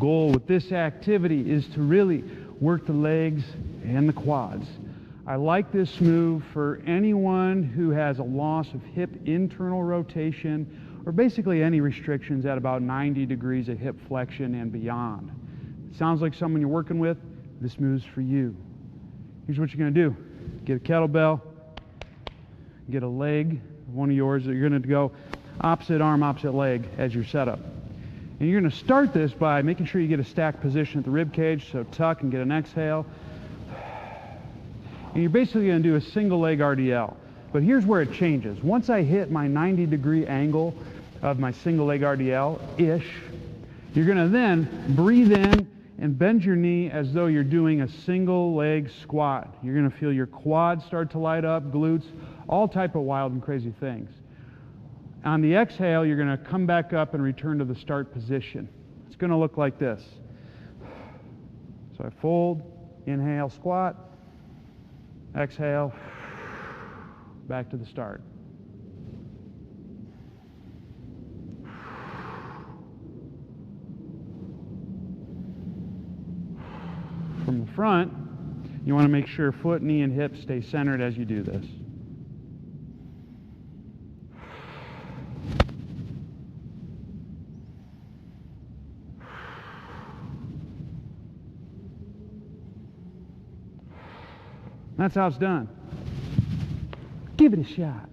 goal with this activity is to really work the legs and the quads. I like this move for anyone who has a loss of hip internal rotation or basically any restrictions at about 90 degrees of hip flexion and beyond. Sounds like someone you're working with, this move's for you. Here's what you're going to do. Get a kettlebell, get a leg, one of yours, you're going to go opposite arm, opposite leg as your setup. And you're going to start this by making sure you get a stacked position at the rib cage, so tuck and get an exhale. And you're basically going to do a single leg RDL. But here's where it changes. Once I hit my 90-degree angle of my single leg RDL-ish, you're going to then breathe in and bend your knee as though you're doing a single leg squat. You're going to feel your quads start to light up, glutes, all type of wild and crazy things. On the exhale, you're going to come back up and return to the start position. It's going to look like this. So I fold, inhale, squat, exhale, back to the start. From the front, you want to make sure foot, knee, and hip stay centered as you do this. That's how it's done. Give it a shot.